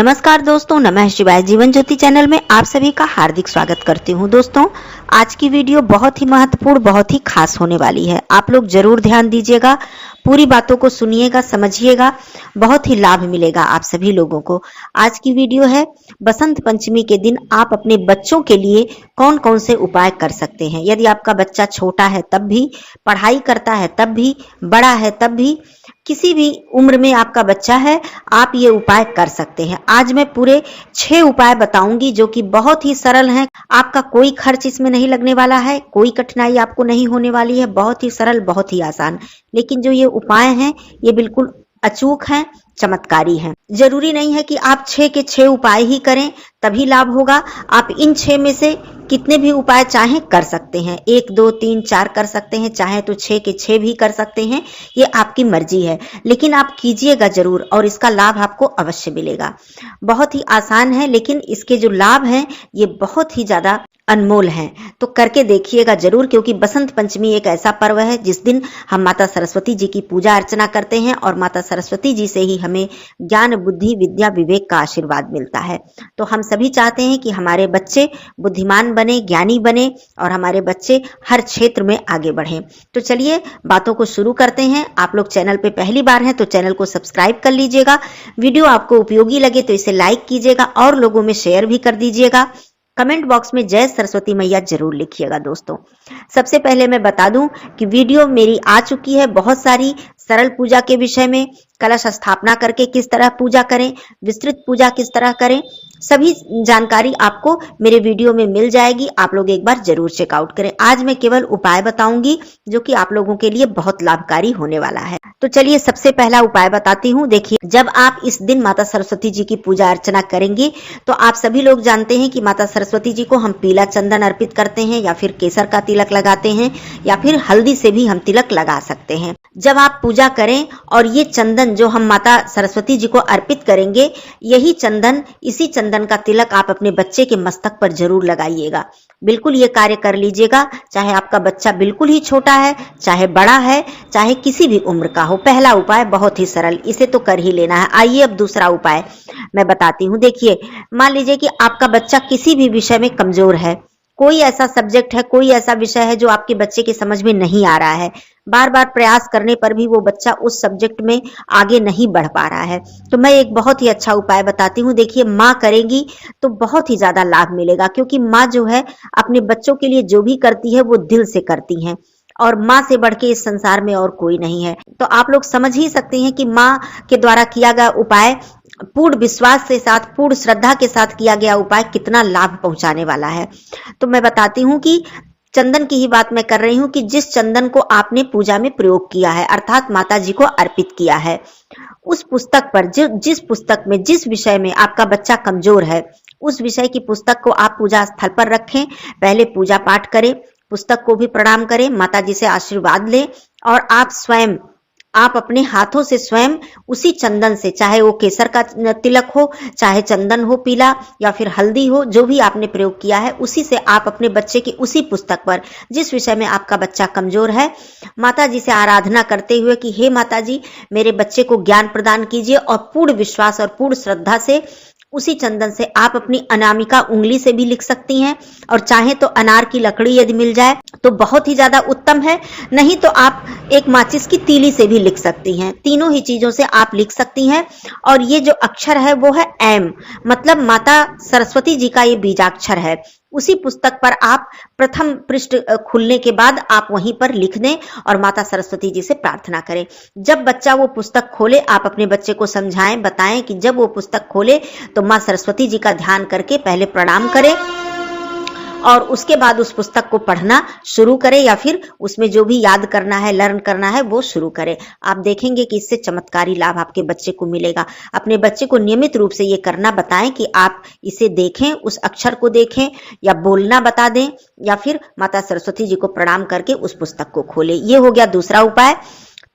नमस्कार दोस्तों, नमः शिवाय। जीवन ज्योति चैनल में आप सभी का हार्दिक स्वागत करती हूं। दोस्तों, आज की वीडियो बहुत ही महत्वपूर्ण, बहुत ही खास होने वाली है। आप लोग जरूर ध्यान दीजिएगा, पूरी बातों को सुनिएगा, समझिएगा, बहुत ही लाभ मिलेगा आप सभी लोगों को। आज की वीडियो है बसंत पंचमी के दिन आप अपने बच्चों के लिए कौन कौन से उपाय कर सकते हैं। यदि आपका बच्चा छोटा है तब भी, पढ़ाई करता है तब भी, बड़ा है तब भी, किसी भी उम्र में आपका बच्चा है, आप ये उपाय कर सकते हैं। आज मैं पूरे 6 उपाय बताऊंगी जो कि बहुत ही सरल हैं। आपका कोई खर्च इसमें नहीं लगने वाला है, कोई कठिनाई आपको नहीं होने वाली है। बहुत ही सरल, बहुत ही आसान। लेकिन जो ये उपाय हैं ये बिल्कुल अचूक हैं, चमत्कारी हैं। जरूरी नहीं है कि आप 6 के 6 उपाय ही करें तभी लाभ होगा। आप इन 6 में से कितने भी उपाय चाहें कर सकते हैं। 1, 2, 3, 4 कर सकते हैं, चाहे तो 6 के 6 भी कर सकते हैं। ये आपकी मर्जी है, लेकिन आप कीजिएगा जरूर और इसका लाभ आपको अवश्य मिलेगा। बहुत ही आसान है, लेकिन इसके जो लाभ हैं ये बहुत ही ज्यादा अनमोल हैं। तो करके देखिएगा जरूर, क्योंकि बसंत पंचमी एक ऐसा पर्व है जिस दिन हम माता सरस्वती जी की पूजा अर्चना करते हैं और माता सरस्वती जी से ही हमें ज्ञान, बुद्धि, विद्या, विवेक का आशीर्वाद मिलता है। तो हम सभी चाहते हैं कि हमारे बच्चे बुद्धिमान बने, ज्ञानी बने और हमारे बच्चे हर क्षेत्र में आगे बढ़ें। तो चलिए बातों को शुरू करते हैं। आप लोग चैनल पे पहली बार हैं तो चैनल को सब्सक्राइब कर लीजिएगा। वीडियो आपको उपयोगी लगे तो इसे लाइक कीजिएगा और लोगों में शेयर भी कर दीजिएगा। कमेंट बॉक्स में जय सरस्वती मैया जरूर लिखिएगा। दोस्तों, सबसे पहले मैं बता दूं कि वीडियो मेरी आ चुकी है बहुत सारी सरल पूजा के विषय में। कलश स्थापना करके किस तरह पूजा करें, विस्तृत पूजा किस तरह करें, सभी जानकारी आपको मेरे वीडियो में मिल जाएगी। आप लोग एक बार जरूर चेकआउट करें। आज मैं केवल उपाय बताऊंगी जो कि आप लोगों के लिए बहुत लाभकारी होने वाला है। तो चलिए सबसे पहला उपाय बताती हूँ। देखिए, जब आप इस दिन माता सरस्वती जी की पूजा अर्चना करेंगे तो आप सभी लोग जानते हैं कि माता सरस्वती जी को हम पीला चंदन अर्पित करते हैं, या फिर केसर का तिलक लगाते हैं, या फिर हल्दी से भी हम तिलक लगा सकते हैं। जब आप पूजा करें और ये चंदन जो हम माता सरस्वती जी को अर्पित करेंगे, यही चंदन, इसी चंदन का तिलक आप अपने बच्चे के मस्तक पर जरूर लगाइएगा। बिल्कुल ये कार्य कर लीजिएगा, चाहे आपका बच्चा बिल्कुल ही छोटा है, चाहे बड़ा है, चाहे किसी भी उम्र का हो। पहला उपाय बहुत ही सरल, इसे तो कर ही लेना है। आइए अब दूसरा उपाय मैं बताती हूँ। देखिए, मान लीजिए कि आपका बच्चा किसी भी विषय में कमजोर है। कोई ऐसा सब्जेक्ट है, कोई ऐसा विषय है जो आपके बच्चे के समझ में नहीं आ रहा है। बार बार प्रयास करने पर भी वो बच्चा उस सब्जेक्ट में आगे नहीं बढ़ पा रहा है। तो मैं एक बहुत ही अच्छा उपाय बताती हूँ। देखिए, माँ करेगी तो बहुत ही ज्यादा लाभ मिलेगा, क्योंकि माँ जो है अपने बच्चों के लिए जो भी करती है वो दिल से करती हैं, और माँ से बढ़ के इस संसार में और कोई नहीं है। तो आप लोग समझ ही सकते हैं कि माँ के द्वारा किया गया उपाय, पूर्ण विश्वास के साथ, पूर्ण श्रद्धा के साथ किया गया उपाय कितना लाभ पहुंचाने वाला है। तो मैं बताती हूँ कि चंदन की ही बात मैं कर रही हूँ कि जिस चंदन को आपने पूजा में प्रयोग किया है, अर्थात माता जी को अर्पित किया है, उस पुस्तक पर, जिस पुस्तक में, जिस विषय में आपका बच्चा कमजोर है, उस विषय की पुस्तक को आप पूजा स्थल पर रखें। पहले पूजा पाठ करें, पुस्तक को भी प्रणाम करें, माता जी से आशीर्वाद लें और आप स्वयं, आप अपने हाथों से स्वयं उसी चंदन से, चाहे वो केसर का तिलक हो, चाहे चंदन हो पीला, या फिर हल्दी हो, जो भी आपने प्रयोग किया है, उसी से आप अपने बच्चे की उसी पुस्तक पर, जिस विषय में आपका बच्चा कमजोर है, माता जी से आराधना करते हुए कि हे माता जी, मेरे बच्चे को ज्ञान प्रदान कीजिए, और पूर्ण विश्वास और पूर्ण श्रद्धा से उसी चंदन से आप अपनी अनामिका उंगली से भी लिख सकती हैं, और चाहे तो अनार की लकड़ी यदि मिल जाए तो बहुत ही ज्यादा उत्तम है, नहीं तो आप एक माचिस की तीली से भी लिख सकती हैं। तीनों ही चीजों से आप लिख सकती हैं। और ये जो अक्षर है वो है एम, मतलब माता सरस्वती जी का ये बीजाक्षर है। उसी पुस्तक पर आप प्रथम पृष्ठ खुलने के बाद आप वहीं पर लिख दें और माता सरस्वती जी से प्रार्थना करें। जब बच्चा वो पुस्तक खोले, आप अपने बच्चे को समझाएं, बताएं कि जब वो पुस्तक खोले तो माँ सरस्वती जी का ध्यान करके पहले प्रणाम करें और उसके बाद उस पुस्तक को पढ़ना शुरू करें, या फिर उसमें जो भी याद करना है, लर्न करना है, वो शुरू करें। आप देखेंगे कि इससे चमत्कारी लाभ आपके बच्चे को मिलेगा। अपने बच्चे को नियमित रूप से ये करना बताएं कि आप इसे देखें, उस अक्षर को देखें, या बोलना बता दें, या फिर माता सरस्वती जी को प्रणाम करके उस पुस्तक को खोलें। ये हो गया दूसरा उपाय।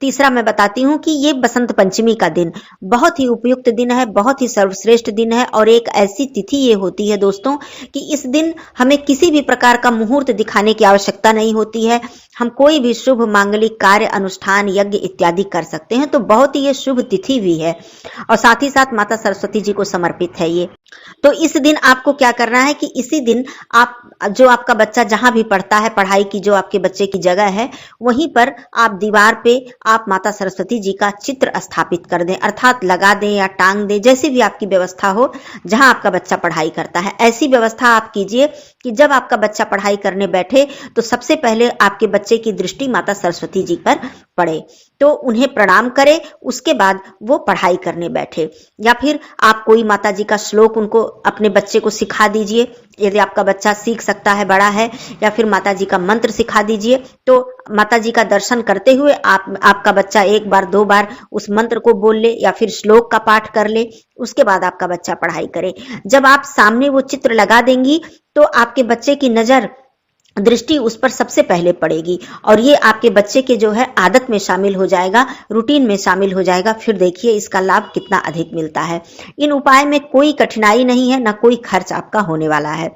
तीसरा मैं बताती हूँ कि ये बसंत पंचमी का दिन बहुत ही उपयुक्त दिन है, बहुत ही सर्वश्रेष्ठ दिन है, और एक ऐसी तिथि ये होती है दोस्तों कि इस दिन हमें किसी भी प्रकार का मुहूर्त दिखाने की आवश्यकता नहीं होती है। हम कोई भी शुभ मांगलिक कार्य, अनुष्ठान, यज्ञ इत्यादि कर सकते हैं। तो बहुत ही ये शुभ तिथि भी है और साथ ही साथ माता सरस्वती जी को समर्पित है ये। तो इस दिन आपको क्या करना है कि इसी दिन आप, जो आपका बच्चा जहां भी पढ़ता है, पढ़ाई की जो आपके बच्चे की जगह है, वहीं पर आप दीवार पे आप माता सरस्वती जी का चित्र स्थापित कर दें, अर्थात लगा दें या टांग दें, जैसी भी आपकी व्यवस्था हो। जहां आपका बच्चा पढ़ाई करता है ऐसी व्यवस्था आप कीजिए कि जब आपका बच्चा पढ़ाई करने बैठे तो सबसे पहले आपके बच्चे की दृष्टि माता सरस्वती जी पर पड़े, तो उन्हें प्रणाम करे, उसके बाद वो पढ़ाई करने बैठे। या फिर आप कोई माता जी का श्लोक उनको, अपने बच्चे को सिखा दीजिए, यदि आपका बच्चा सीख सकता है, बड़ा है, या फिर माता जी का मंत्र सिखा दीजिए। तो माता जी का दर्शन करते हुए आपका बच्चा एक बार दो बार उस मंत्र को बोल ले या फिर श्लोक का पाठ कर ले, उसके बाद आपका बच्चा पढ़ाई करे। जब आप सामने वो चित्र लगा देंगी तो आपके बच्चे की नजर, दृष्टि उस पर सबसे पहले पड़ेगी और ये आपके बच्चे के जो है आदत में शामिल हो जाएगा, रूटीन में शामिल हो जाएगा। फिर देखिए इसका लाभ कितना अधिक मिलता है। इन उपाय में कोई कठिनाई नहीं है, ना कोई खर्च आपका होने वाला है।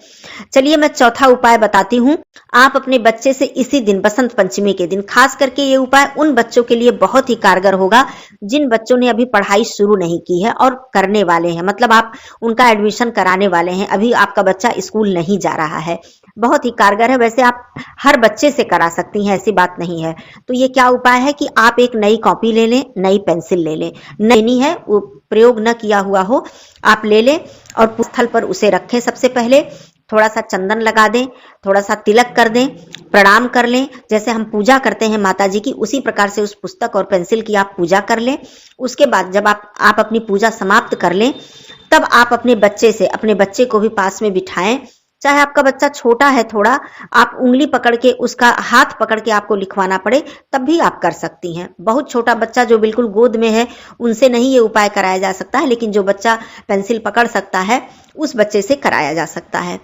चलिए मैं चौथा उपाय बताती हूँ। आप अपने बच्चे से इसी दिन, बसंत पंचमी के दिन, खास करके ये उपाय उन बच्चों के लिए बहुत ही कारगर होगा जिन बच्चों ने अभी पढ़ाई शुरू नहीं की है और करने वाले हैं, मतलब आप उनका एडमिशन कराने वाले हैं, अभी आपका बच्चा स्कूल नहीं जा रहा है। बहुत ही कारगर है। वैसे आप हर बच्चे से करा सकती हैं, ऐसी बात नहीं है। तो ये क्या उपाय है कि आप एक नई कॉपी ले लें, नई पेंसिल ले लें, नई है, वो प्रयोग न किया हुआ हो, आप ले लें और स्थल पर उसे रखें। सबसे पहले थोड़ा सा चंदन लगा दें, थोड़ा सा तिलक कर दें, प्रणाम कर लें। जैसे हम पूजा करते हैं माता जी की, उसी प्रकार से उस पुस्तक और पेंसिल की आप पूजा कर लें। उसके बाद जब आप अपनी पूजा समाप्त कर लें, तब आप अपने बच्चे से, अपने बच्चे को भी पास में बिठाएं। चाहे आपका बच्चा छोटा है थोड़ा, आप उंगली पकड़ के, उसका हाथ पकड़ के आपको लिखवाना पड़े, तब भी आप कर सकती हैं। बहुत छोटा बच्चा जो बिल्कुल गोद में है, उनसे नहीं ये उपाय कराया जा सकता है, लेकिन जो बच्चा पेंसिल पकड़ सकता है, उस बच्चे से कराया जा सकता है,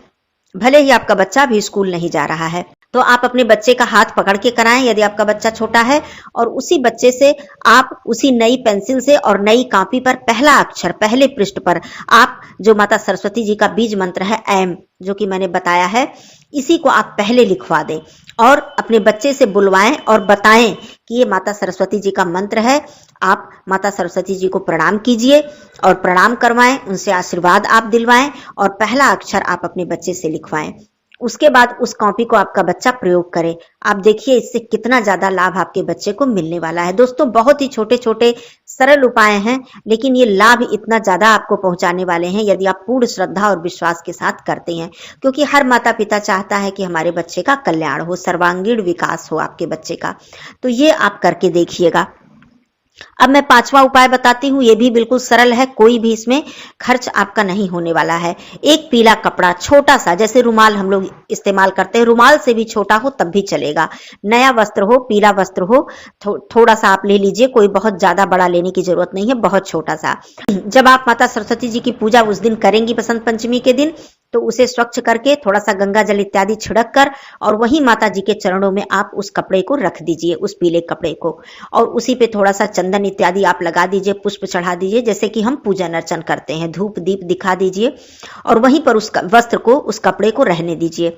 भले ही आपका बच्चा भी स्कूल नहीं जा रहा है। तो आप अपने बच्चे का हाथ पकड़ के कराएं यदि आपका बच्चा छोटा है, और उसी बच्चे से आप उसी नई पेंसिल से और नई कॉपी पर पहला अक्षर, पहले पृष्ठ पर आप जो माता सरस्वती जी का बीज मंत्र है ऐम, जो कि मैंने बताया है, इसी को आप पहले लिखवा दें और अपने बच्चे से बुलवाएं और बताएं कि ये माता सरस्वती जी का मंत्र है। आप माता सरस्वती जी को प्रणाम कीजिए और प्रणाम करवाएं, उनसे आशीर्वाद आप दिलवाएं और पहला अक्षर आप अपने बच्चे से लिखवाएं। उसके बाद उस कॉपी को आपका बच्चा प्रयोग करे। आप देखिए इससे कितना ज्यादा लाभ आपके बच्चे को मिलने वाला है। दोस्तों, बहुत ही छोटे छोटे सरल उपाय हैं, लेकिन ये लाभ इतना ज्यादा आपको पहुंचाने वाले हैं यदि आप पूर्ण श्रद्धा और विश्वास के साथ करते हैं, क्योंकि हर माता पिता चाहता है कि हमारे बच्चे का कल्याण हो, सर्वांगीण विकास हो आपके बच्चे का। तो ये आप करके देखिएगा। अब मैं पांचवा उपाय बताती हूँ, ये भी बिल्कुल सरल है, कोई भी इसमें खर्च आपका नहीं होने वाला है। एक पीला कपड़ा, छोटा सा, जैसे रुमाल हम लोग इस्तेमाल करते हैं, रुमाल से भी छोटा हो तब भी चलेगा, नया वस्त्र हो, पीला वस्त्र हो, थोड़ा सा आप ले लीजिए, कोई बहुत ज्यादा बड़ा लेने की जरूरत नहीं है, बहुत छोटा सा। जब आप माता सरस्वती जी की पूजा उस दिन करेंगी, बसंत पंचमी के दिन, तो उसे स्वच्छ करके थोड़ा सा गंगा जल इत्यादि छिड़क कर और वही माता जी के चरणों में आप उस कपड़े को रख दीजिए, उस पीले कपड़े को, और उसी पे थोड़ा सा चंदन इत्यादि आप लगा दीजिए, पुष्प चढ़ा दीजिए, जैसे कि हम पूजन अर्चन करते हैं, धूप दीप दिखा दीजिए और वहीं पर उस वस्त्र को, उस कपड़े को रहने दीजिए।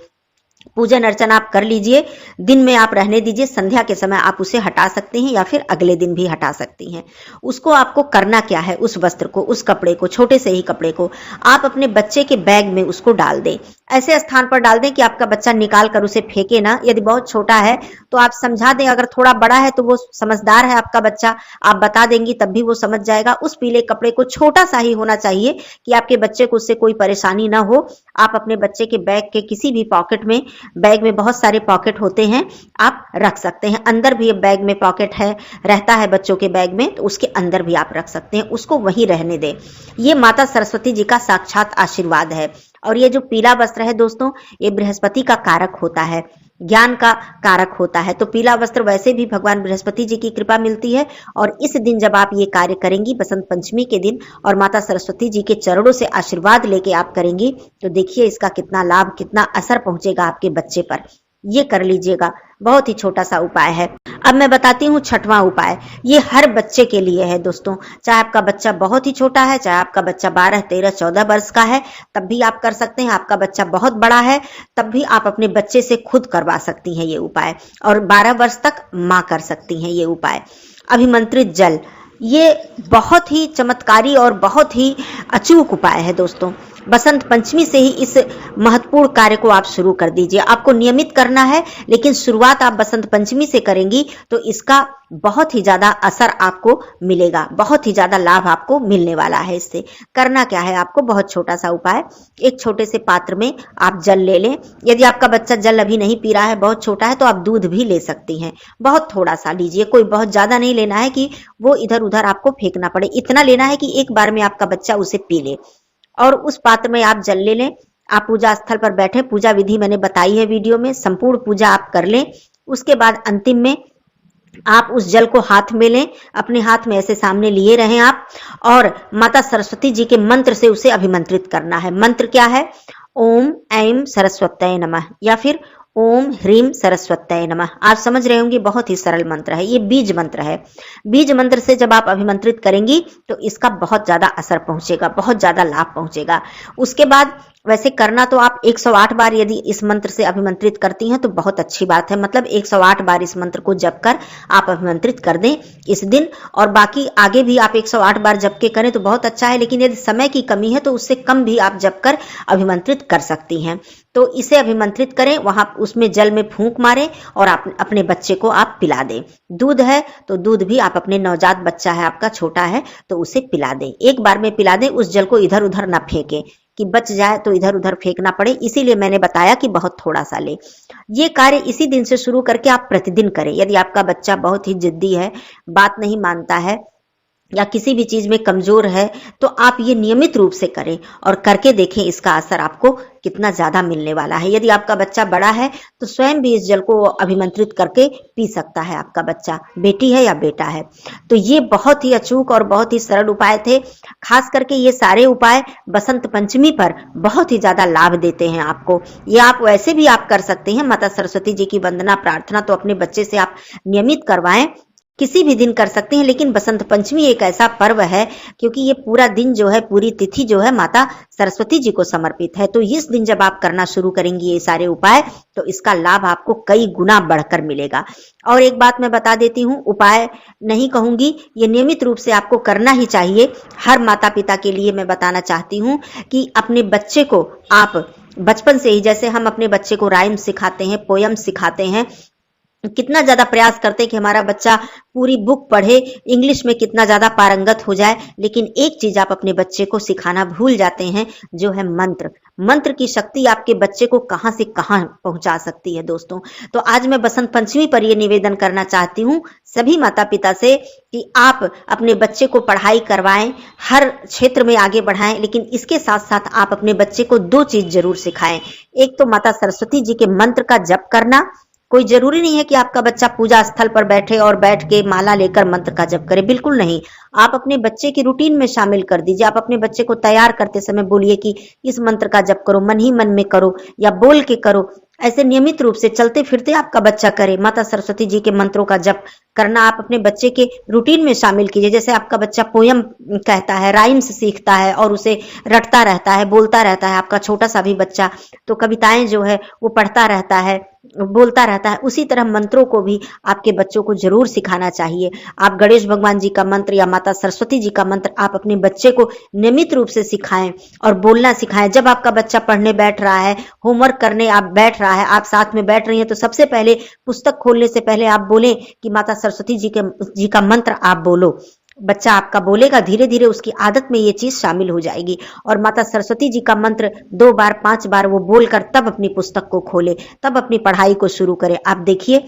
पूजन अर्चन आप कर लीजिए, दिन में आप रहने दीजिए, संध्या के समय आप उसे हटा सकते हैं या फिर अगले दिन भी हटा सकती हैं। उसको आपको करना क्या है, उस वस्त्र को, उस कपड़े को, छोटे से ही कपड़े को आप अपने बच्चे के बैग में उसको डाल दें। ऐसे स्थान पर डाल दें कि आपका बच्चा निकाल कर उसे फेंके ना। यदि बहुत छोटा है तो आप समझा दें, अगर थोड़ा बड़ा है तो वो समझदार है आपका बच्चा, आप बता देंगी तब भी वो समझ जाएगा। उस पीले कपड़े को छोटा सा ही होना चाहिए कि आपके बच्चे को उससे कोई परेशानी ना हो। आप अपने बच्चे के बैग के किसी भी पॉकेट में, बैग में बहुत सारे पॉकेट होते हैं, आप रख सकते हैं। अंदर भी बैग में पॉकेट है, रहता है बच्चों के बैग में, तो उसके अंदर भी आप रख सकते हैं, उसको वहीं रहने दें। ये माता सरस्वती जी का साक्षात आशीर्वाद है। और ये जो पीला वस्त्र है दोस्तों, ये बृहस्पति का कारक होता है, ज्ञान का कारक होता है। तो पीला वस्त्र वैसे भी भगवान बृहस्पति जी की कृपा मिलती है, और इस दिन जब आप ये कार्य करेंगी, बसंत पंचमी के दिन, और माता सरस्वती जी के चरणों से आशीर्वाद लेके आप करेंगी, तो देखिए इसका कितना लाभ, कितना असर पहुंचेगा आपके बच्चे पर। ये कर लीजिएगा। बहुत ही छोटा सा उपाय है। अब मैं बताती हूँ छठवां उपाय। ये हर बच्चे के लिए है दोस्तों, चाहे आपका बच्चा बहुत ही छोटा है, चाहे आपका बच्चा 12, 13, 14 वर्ष का है, तब भी आप कर सकते हैं। आपका बच्चा बहुत बड़ा है, तब भी आप अपने बच्चे से खुद करवा सकती हैं ये उपाय, और 12 वर्ष तक माँ कर सकती हैं ये उपाय। अभिमंत्रित जल, ये बहुत ही चमत्कारी और बहुत ही अचूक उपाय है दोस्तों। बसंत पंचमी से ही इस महत्वपूर्ण कार्य को आप शुरू कर दीजिए। आपको नियमित करना है, लेकिन शुरुआत आप बसंत पंचमी से करेंगी तो इसका बहुत ही ज्यादा असर आपको मिलेगा, बहुत ही ज्यादा लाभ आपको मिलने वाला है। इससे करना क्या है आपको, बहुत छोटा सा उपाय। एक छोटे से पात्र में आप जल ले लें। यदि आपका बच्चा जल अभी नहीं पी रहा है, बहुत छोटा है, तो आप दूध भी ले सकती हैं। बहुत थोड़ा सा लीजिए, कोई बहुत ज्यादा नहीं लेना है कि वो इधर उधर आपको फेंकना पड़े। इतना लेना है कि एक बार में आपका बच्चा उसे पी ले, और उस पात्र में आप जल ले लें। आप पूजा स्थल पर बैठे, पूजा विधि मैंने बताई है वीडियो में, संपूर्ण पूजा आप कर लें। उसके बाद अंतिम में आप उस जल को हाथ में लें, अपने हाथ में ऐसे सामने लिए रहें आप, और माता सरस्वती जी के मंत्र से उसे अभिमंत्रित करना है। मंत्र क्या है? ओम ऐं सरस्वत्यै नमः, या फिर ओम ह्रीम सरस्वत्यै नमः। आप समझ रहे होंगे, बहुत ही सरल मंत्र है, ये बीज मंत्र है। बीज मंत्र से जब आप अभिमंत्रित करेंगी तो इसका बहुत ज्यादा असर पहुंचेगा, बहुत ज्यादा लाभ पहुंचेगा। उसके बाद वैसे करना तो आप 108 बार यदि इस मंत्र से अभिमंत्रित करती हैं तो बहुत अच्छी बात है। मतलब 108 बार इस मंत्र को जप कर आप अभिमंत्रित कर दें इस दिन, और बाकी आगे भी आप 108 बार जप के करें तो बहुत अच्छा है। लेकिन यदि समय की कमी है तो उससे कम भी आप जप कर अभिमंत्रित कर सकती हैं। तो इसे अभिमंत्रित करें, वहां उसमें जल में फूंक मारें और आप अपने बच्चे को आप पिला दें। दूध है तो दूध भी आप अपने नवजात बच्चा है आपका, छोटा है, तो उसे पिला दें। एक बार में पिला दें, उस जल को इधर उधर ना फेंकें कि बच जाए तो इधर उधर फेंकना पड़े, इसीलिए मैंने बताया कि बहुत थोड़ा सा ले। ये कार्य इसी दिन से शुरू करके आप प्रतिदिन करें। यदि आपका बच्चा बहुत ही जिद्दी है, बात नहीं मानता है, या किसी भी चीज में कमजोर है, तो आप ये नियमित रूप से करें और करके देखें इसका असर आपको कितना ज्यादा मिलने वाला है। यदि आपका बच्चा बड़ा है तो स्वयं भी इस जल को अभिमंत्रित करके पी सकता है आपका बच्चा, बेटी है या बेटा है। तो ये बहुत ही अचूक और बहुत ही सरल उपाय थे। खास करके ये सारे उपाय बसंत पंचमी पर बहुत ही ज्यादा लाभ देते हैं आपको। ये आप वैसे भी आप कर सकते हैं। माता सरस्वती जी की वंदना प्रार्थना तो अपने बच्चे से आप नियमित करवाएं, किसी भी दिन कर सकते हैं, लेकिन बसंत पंचमी एक ऐसा पर्व है क्योंकि ये पूरा दिन जो है, पूरी तिथि जो है माता सरस्वती जी को समर्पित है। तो इस दिन जब आप करना शुरू करेंगी ये सारे उपाय, तो इसका लाभ आपको कई गुना बढ़कर मिलेगा। और एक बात मैं बता देती हूँ, उपाय नहीं कहूंगी, ये नियमित रूप से आपको करना ही चाहिए। हर माता पिता के लिए मैं बताना चाहती हूँ कि अपने बच्चे को आप बचपन से ही, जैसे हम अपने बच्चे को राइम सिखाते हैं, पोयम सिखाते हैं, कितना ज्यादा प्रयास करते हैं कि हमारा बच्चा पूरी बुक पढ़े, इंग्लिश में कितना ज्यादा पारंगत हो जाए, लेकिन एक चीज आप अपने बच्चे को सिखाना भूल जाते हैं, जो है मंत्र। मंत्र की शक्ति आपके बच्चे को कहां से कहां पहुंचा सकती है दोस्तों। तो आज मैं बसंत पंचमी पर यह निवेदन करना चाहती हूँ सभी माता पिता से कि आप अपने बच्चे को पढ़ाई करवाएं, हर क्षेत्र में आगे बढ़ाएं, लेकिन इसके साथ साथ आप अपने बच्चे को दो चीज जरूर सिखाएं। एक तो माता सरस्वती जी के मंत्र का जप करना। कोई जरूरी नहीं है कि आपका बच्चा पूजा स्थल पर बैठे और बैठ के माला लेकर मंत्र का जप करे, बिल्कुल नहीं। आप अपने बच्चे की रूटीन में शामिल कर दीजिए। आप अपने बच्चे को तैयार करते समय बोलिए कि इस मंत्र का जप करो, मन ही मन में करो या बोल के करो। ऐसे नियमित रूप से चलते फिरते आपका बच्चा करे। माता सरस्वती जी के मंत्रों का जप करना आप अपने बच्चे के रूटीन में शामिल कीजिए। जैसे आपका बच्चा पोयम कहता है, राइम्स सीखता है और उसे रटता रहता है, बोलता रहता है, आपका छोटा सा भी बच्चा तो कविताएं जो है वो पढ़ता रहता है, बोलता रहता है, उसी तरह मंत्रों को भी आपके बच्चों को जरूर सिखाना चाहिए। आप गणेश भगवान जी का मंत्र या माता सरस्वती जी का मंत्र आप अपने बच्चे को नियमित रूप से सिखाएं और बोलना सिखाएं। जब आपका बच्चा पढ़ने बैठ रहा है, होमवर्क करने आप बैठ रहा है, आप साथ में बैठ रही हैं, तो सबसे पहले पुस्तक खोलने से पहले आप बोलें कि माता सरस्वती जी का मंत्र आप बोलो। बच्चा आपका बोलेगा, धीरे धीरे उसकी आदत में ये चीज शामिल हो जाएगी। और माता सरस्वती जी का मंत्र 2 बार 5 बार वो बोलकर तब अपनी पुस्तक को खोले, तब अपनी पढ़ाई को शुरू करे। आप देखिए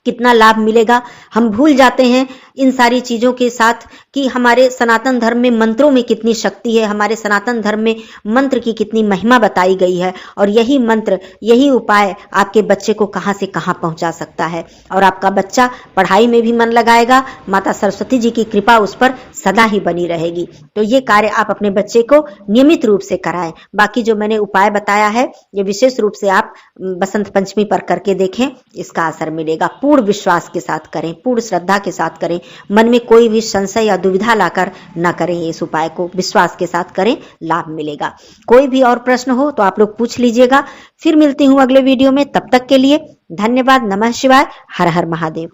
कितना लाभ मिलेगा। हम भूल जाते हैं इन सारी चीजों के साथ कि हमारे सनातन धर्म में मंत्रों में कितनी शक्ति है, हमारे सनातन धर्म में मंत्र की कितनी महिमा बताई गई है, और यही मंत्र, यही उपाय आपके बच्चे को कहां से कहां पहुंचा सकता है। और आपका बच्चा पढ़ाई में भी मन लगाएगा, माता सरस्वती जी की कृपा उस पर सदा ही बनी रहेगी। तो ये कार्य आप अपने बच्चे को नियमित रूप से कराएं। बाकी जो मैंने उपाय बताया है, ये विशेष रूप से आप बसंत पंचमी पर करके देखें, इसका असर मिलेगा। पूर्ण विश्वास के साथ करें, पूर्ण श्रद्धा के साथ करें, मन में कोई भी संशय या दुविधा लाकर न करें। इस उपाय को विश्वास के साथ करें, लाभ मिलेगा। कोई भी और प्रश्न हो तो आप लोग पूछ लीजिएगा। फिर मिलती हूं अगले वीडियो में, तब तक के लिए धन्यवाद। नमः शिवाय। हर हर महादेव।